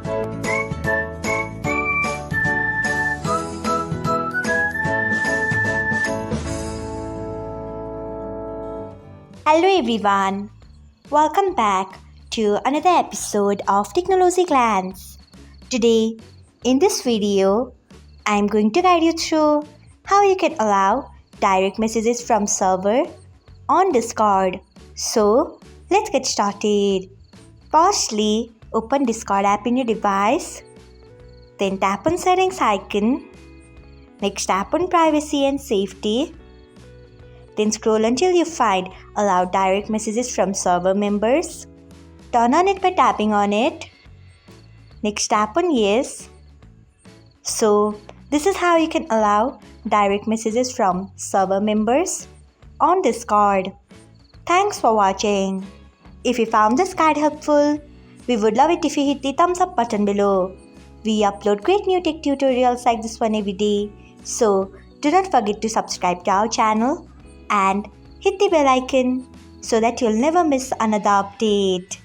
Hello everyone, welcome back to another episode of Technologyglance. Today, in this video, I am going to guide you through how you can allow direct messages from server on Discord. So, let's get started. Firstly, open Discord app in your device. Then tap on settings icon. Next tap on privacy and safety. Then scroll until you find allow direct messages from server members. Turn on it by tapping on it. Next tap on yes. So this is how you can allow direct messages from server members on Discord. Thanks for watching. If you found this guide helpful, we would love it if you hit the thumbs up button below. We upload great new tech tutorials like this one every day. So do not forget to subscribe to our channel and hit the bell icon so that you'll never miss another update.